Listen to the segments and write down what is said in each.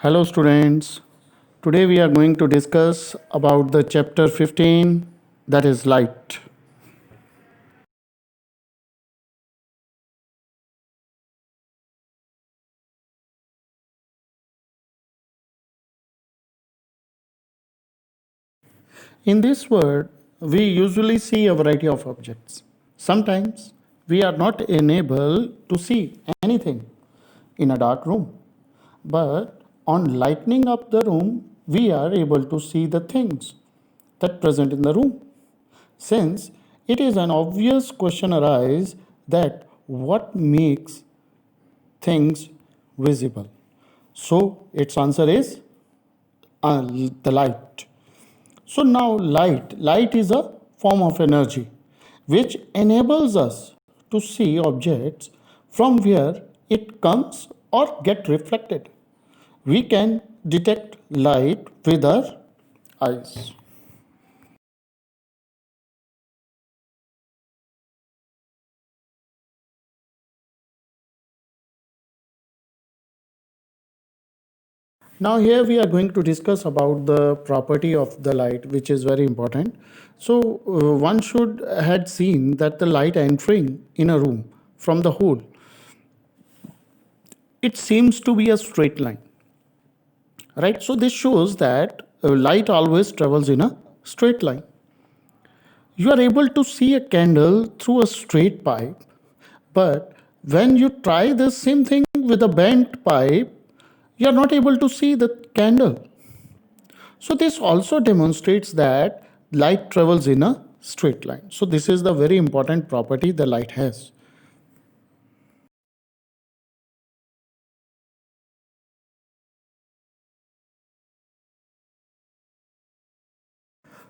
Hello students. Today we are going to discuss about the chapter 15, that is light. In this world, we usually see a variety of objects. Sometimes we are not enabled to see anything in a dark room. But on lighting up the room, we are able to see the things that present in the room. Since it is an obvious question arise that what makes things visible. So its answer is the light. So now light is a form of energy which enables us to see objects from where it comes or get reflected. We can detect light with our eyes. Now here we are going to discuss about the property of the light, which is very important. So one should had seen that the light entering in a room from the hood, it seems to be a straight line, right? So this shows that light always travels in a straight line. You are able to see a candle through a straight pipe, but when you try the same thing with a bent pipe, you are not able to see the candle. So this also demonstrates that light travels in a straight line. So this is the very important property the light has.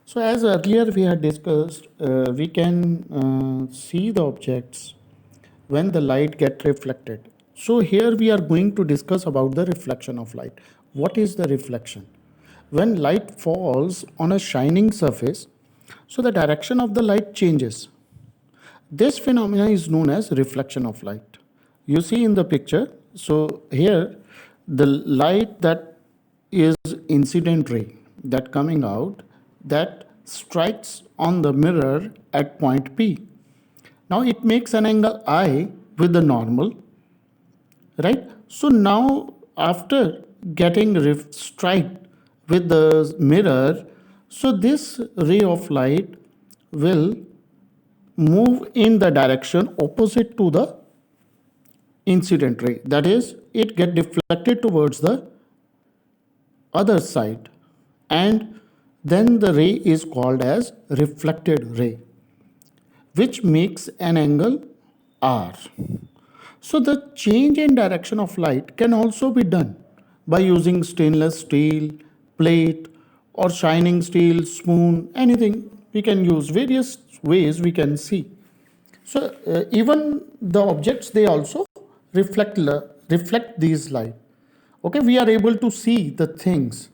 So as earlier we had discussed, we can see the objects when the light get reflected. So here we are going to discuss about the reflection of light. What is the reflection? When light falls on a shining surface, so the direction of the light changes. This phenomena is known as reflection of light. You see in the picture, so here the light that is incident ray that coming out that strikes on the mirror at point P. Now it makes an angle I with the normal, right? So now after getting strike with the mirror, so this ray of light will move in the direction opposite to the incident ray. That is, it get deflected towards the other side, and then the ray is called as reflected ray, which makes an angle R. So the change in direction of light can also be done by using stainless steel, plate, or shining steel, spoon, anything. We can use various ways we can see. So even the objects, they also reflect these light. Okay, we are able to see the things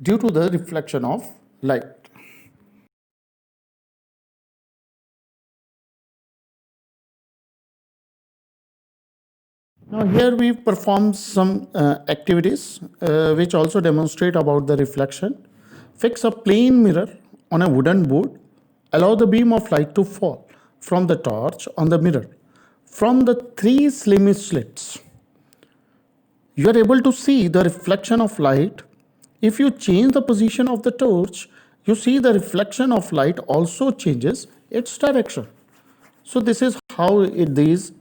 due to the reflection of light. Now here we perform some activities which also demonstrate about the reflection. Fix a plain mirror on a wooden board. Allow the beam of light to fall from the torch on the mirror. From the three slim slits, you are able to see the reflection of light. If you change the position of the torch, you see the reflection of light also changes its direction. So this is how these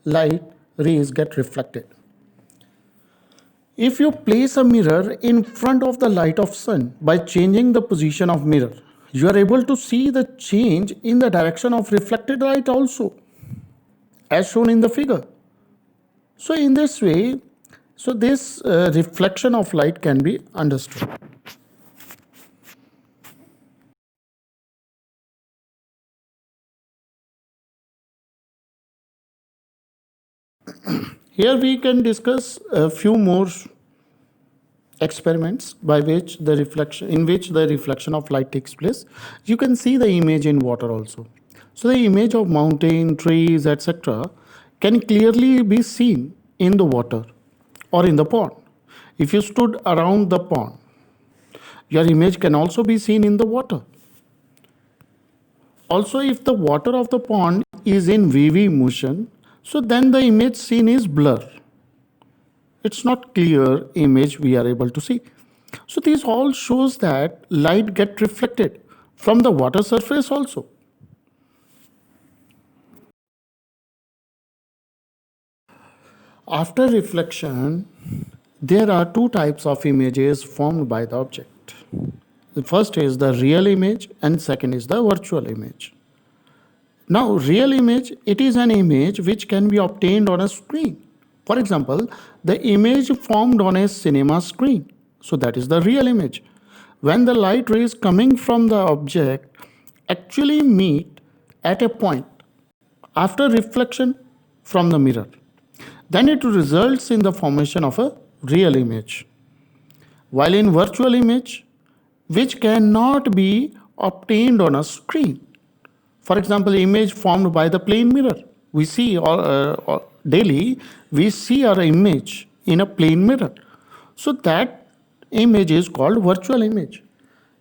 light rays get reflected. If you place a mirror in front of the light of sun by changing the position of mirror, you are able to see the change in the direction of reflected light also, as shown in the figure. So in this way, so this reflection of light can be understood. Here we can discuss a few more experiments by which the reflection in which the reflection of light takes place. You can see the image in water also. So the image of mountain, trees, etc. can clearly be seen in the water or in the pond. If you stood around the pond, your image can also be seen in the water. Also, if the water of the pond is in VV motion, so then the image seen is blur. It's not clear image we are able to see. So this all shows that light get reflected from the water surface also. After reflection, there are two types of images formed by the object. The first is the real image and second is the virtual image. Now, real image, it is an image which can be obtained on a screen. For example, the image formed on a cinema screen. So that is the real image. When the light rays coming from the object actually meet at a point after reflection from the mirror, then it results in the formation of a real image. While in virtual image, which cannot be obtained on a screen. For example, image formed by the plane mirror. We see daily, we see our image in a plane mirror. So that image is called virtual image.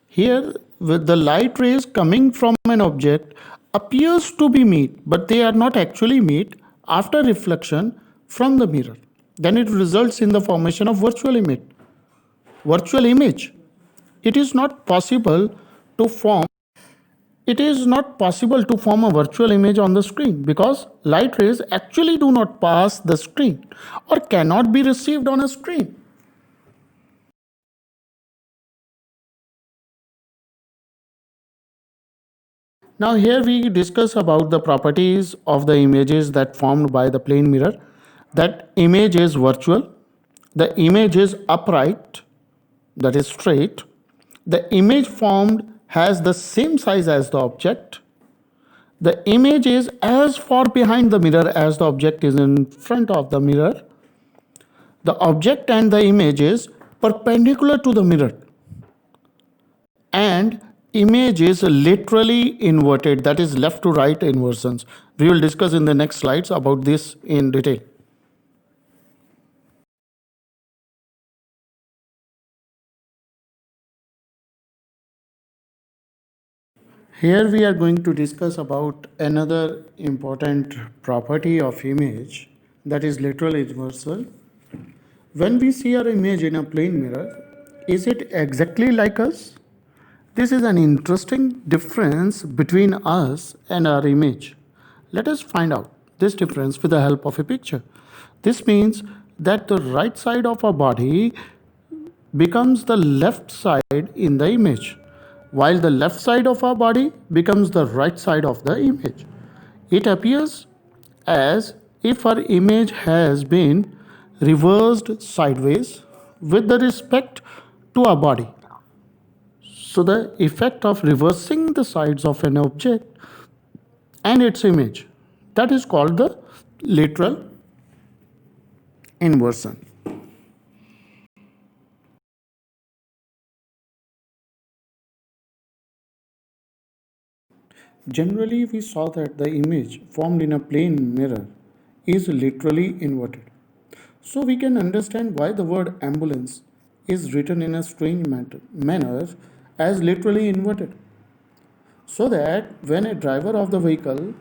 Here, with the light rays coming from an object appears to be meet, but they are not actually meet after reflection from the mirror. Then it results in the formation of virtual image. Virtual image. It is not possible to form it is not possible to form a virtual image on the screen because light rays actually do not pass the screen or cannot be received on a screen. Now here we discuss about the properties of the images that formed by the plane mirror. That image is virtual, the image is upright, that is straight, the image formed has the same size as the object, the image is as far behind the mirror as the object is in front of the mirror, the object and the image is perpendicular to the mirror, and image is literally inverted, that is left to right inversions. We will discuss in the next slides about this in detail. Here we are going to discuss about another important property of image, that is lateral inversal. When we see our image in a plane mirror, is it exactly like us? This is an interesting difference between us and our image. Let us find out this difference with the help of a picture. This means that the right side of our body becomes the left side in the image, while the left side of our body becomes the right side of the image. It appears as if our image has been reversed sideways with the respect to our body. So the effect of reversing the sides of an object and its image, that is called the lateral inversion. Generally, we saw that the image formed in a plane mirror is literally inverted. So we can understand why the word ambulance is written in a strange manner as literally inverted. So that when a driver of the vehicle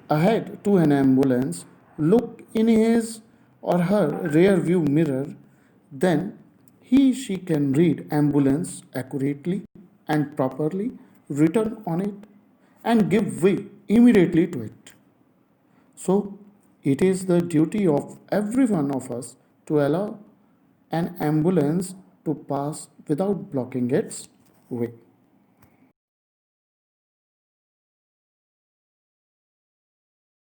ahead to an ambulance look in his or her rear view mirror, then she can read ambulance accurately and properly written on it and give way immediately to it. So it is the duty of every one of us to allow an ambulance to pass without blocking its way.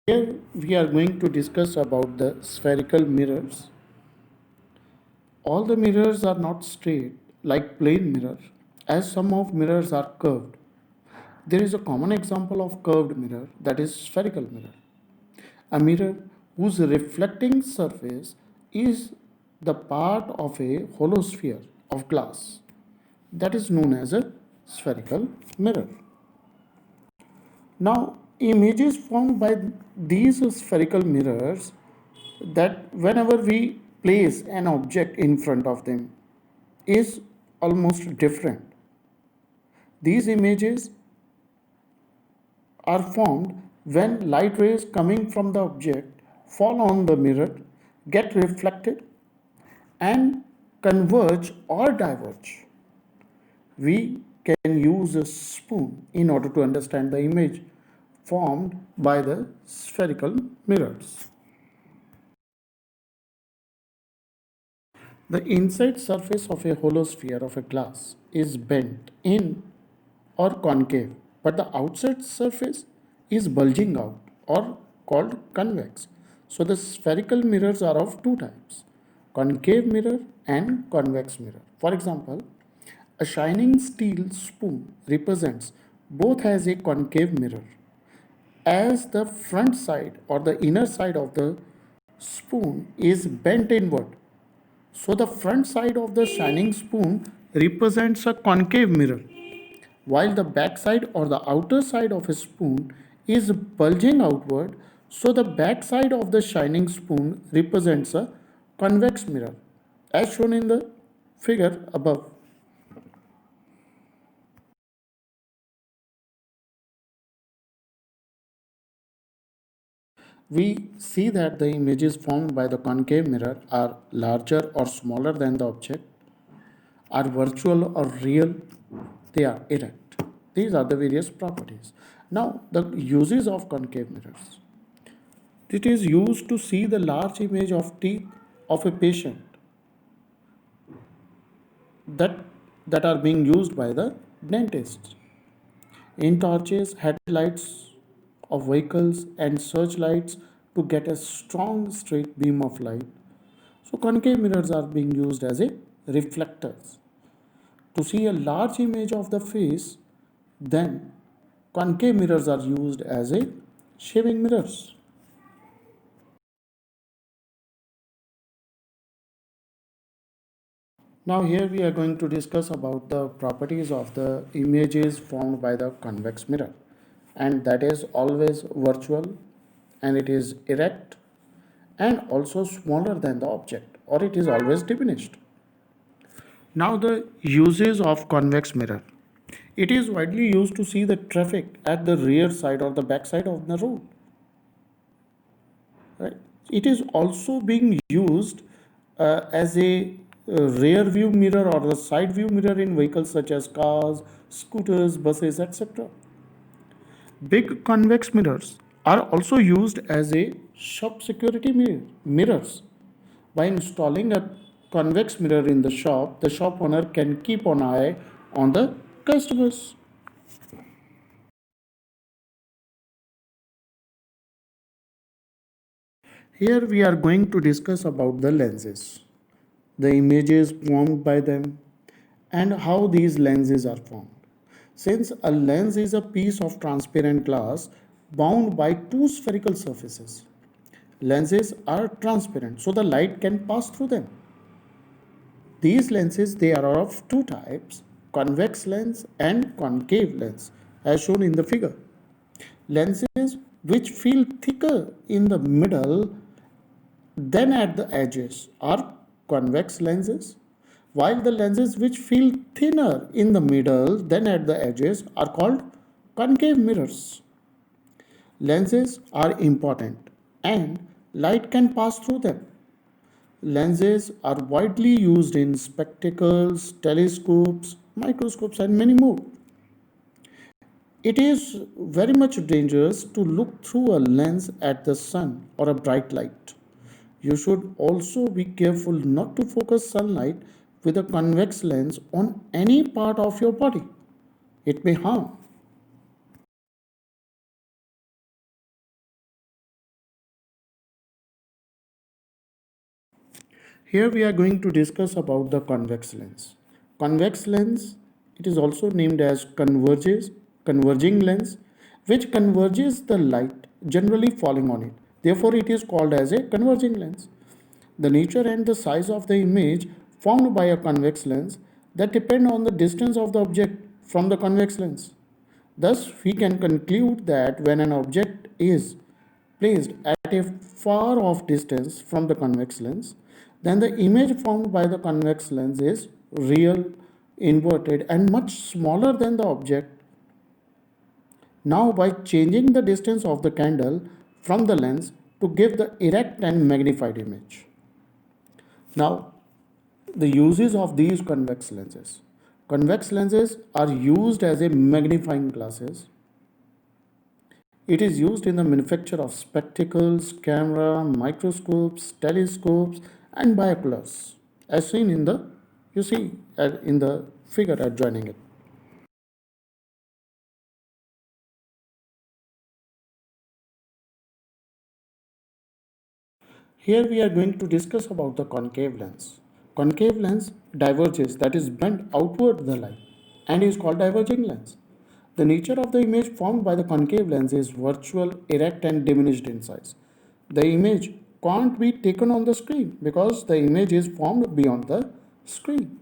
Here we are going to discuss about the spherical mirrors. All the mirrors are not straight like plane mirror, as some of mirrors are curved. There is a common example of curved mirror, that is spherical mirror. A mirror whose reflecting surface is the part of a hollow sphere of glass, that is known as a spherical mirror. Now, images formed by these spherical mirrors, that whenever we place an object in front of them is almost different. These images are formed when light rays coming from the object fall on the mirror, get reflected, and converge or diverge. We can use a spoon in order to understand the image formed by the spherical mirrors. The inside surface of a hollow sphere of a glass is bent in or concave, but the outside surface is bulging out or called convex. So the spherical mirrors are of two types, concave mirror and convex mirror. For example, a shining steel spoon represents both as a concave mirror, as the front side or the inner side of the spoon is bent inward. So the front side of the shining spoon represents a concave mirror, while the back side or the outer side of a spoon is bulging outward. So the back side of the shining spoon represents a convex mirror, as shown in the figure above. We see that the images formed by the concave mirror are larger or smaller than the object, are virtual or real, they are erect. These are the various properties. Now, the uses of concave mirrors. It is used to see the large image of teeth of a patient that, that are being used by the dentist. In torches, headlights of vehicles, and searchlights to get a strong straight beam of light. So concave mirrors are being used as a reflectors. To see a large image of the face, then concave mirrors are used as a shaving mirrors. Now here we are going to discuss about the properties of the images formed by the convex mirror, and that is always virtual, and it is erect and also smaller than the object, or it is always diminished. Now the uses of convex mirror. It is widely used to see the traffic at the rear side or the back side of the road. Right? It is also being used as a rear view mirror or the side view mirror in vehicles such as cars, scooters, buses, etc. Big convex mirrors are also used as a shop security mirrors. By installing a convex mirror in the shop owner can keep an eye on the customers. Here we are going to discuss about the lenses, the images formed by them, and how these lenses are formed. Since a lens is a piece of transparent glass bound by two spherical surfaces, lenses are transparent, so the light can pass through them. These lenses they are of two types, convex lens and concave lens, as shown in the figure. Lenses which feel thicker in the middle than at the edges are convex lenses, while the lenses which feel thinner in the middle than at the edges are called concave mirrors. Lenses are important and light can pass through them. Lenses are widely used in spectacles, telescopes, microscopes, and many more. It is very much dangerous to look through a lens at the sun or a bright light. You should also be careful not to focus sunlight with a convex lens on any part of your body. It may harm. Here we are going to discuss about the convex lens. Convex lens, it is also named as converging lens, which converges the light generally falling on it. Therefore, it is called as a converging lens. The nature and the size of the image formed by a convex lens that depend on the distance of the object from the convex lens. Thus, we can conclude that when an object is placed at a far off distance from the convex lens, Then the image formed by the convex lens is real, inverted, and much smaller than the object. Now, by changing the distance of the candle from the lens to give the erect and magnified image. Now, the uses of these convex lenses. Convex lenses are used as a magnifying glasses. It is used in the manufacture of spectacles, camera, microscopes, telescopes, and binoculars, as seen in the you see in the figure adjoining it. Here we are going to discuss about the concave lens. Concave lens diverges, that is bent outward the light, and is called diverging lens. The nature of the image formed by the concave lens is virtual, erect, and diminished in size. The image can't be taken on the screen because the image is formed beyond the screen.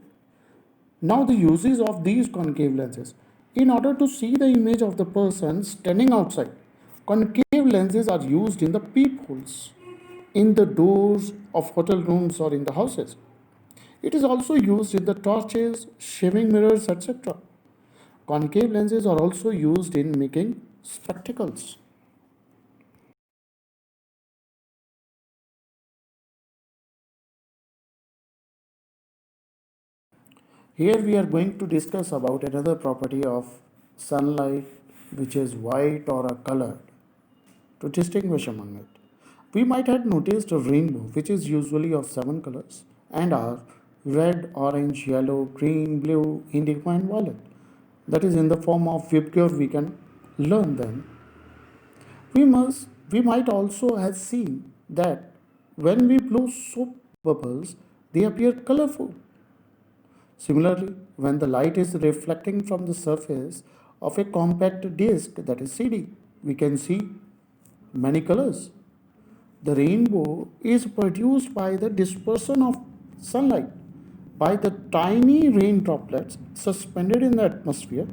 Now, the uses of these concave lenses. In order to see the image of the person standing outside, concave lenses are used in the peepholes, in the doors of hotel rooms or in the houses. It is also used in the torches, shaving mirrors, etc. Concave lenses are also used in making spectacles. Here we are going to discuss about another property of sunlight which is white or a colored to distinguish among it. We might have noticed a rainbow which is usually of seven colors and are red, orange, yellow, green, blue, indigo and violet. That is in the form of Vibgyor we can learn them. We might also have seen that when we blow soap bubbles they appear colorful. Similarly, when the light is reflecting from the surface of a compact disc, that is CD, we can see many colors. The rainbow is produced by the dispersion of sunlight by the tiny rain droplets suspended in the atmosphere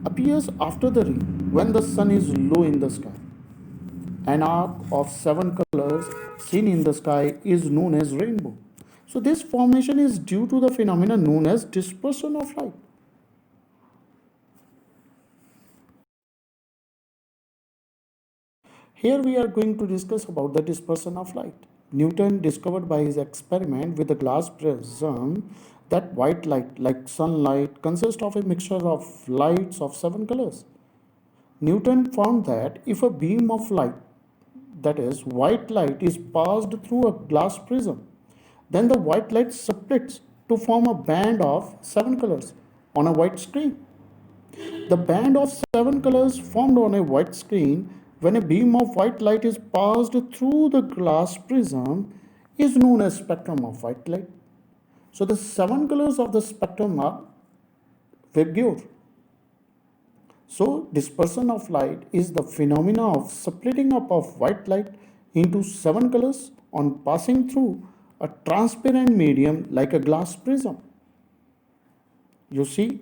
appears after the rain when the sun is low in the sky. An arc of seven colors seen in the sky is known as rainbow. So this formation is due to the phenomenon known as dispersion of light. Here we are going to discuss about the dispersion of light. Newton discovered by his experiment with the glass prism that white light, like sunlight, consists of a mixture of lights of seven colors. Newton found that if a beam of light, that is, white light, is passed through a glass prism, then the white light splits to form a band of seven colors on a white screen. The band of seven colors formed on a white screen when a beam of white light is passed through the glass prism is known as spectrum of white light. So the seven colors of the spectrum are Vibgyor. So dispersion of light is the phenomena of splitting up of white light into seven colors on passing through a transparent medium like a glass prism. You see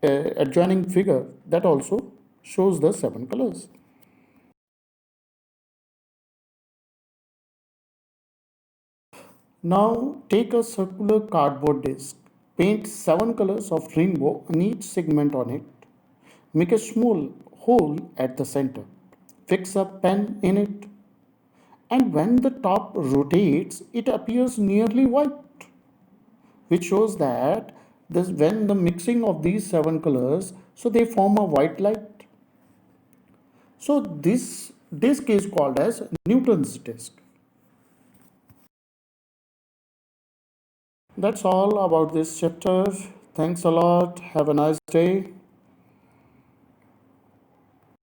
a adjoining figure that also shows the seven colors. Now take a circular cardboard disc, paint seven colors of rainbow on each segment on it, make a small hole at the center, fix a pen in it, and when the top rotates, it appears nearly white, which shows that this when the mixing of these seven colors, so they form a white light. So this disc is called as Newton's disc. That's all about this chapter. Thanks a lot. Have a nice day.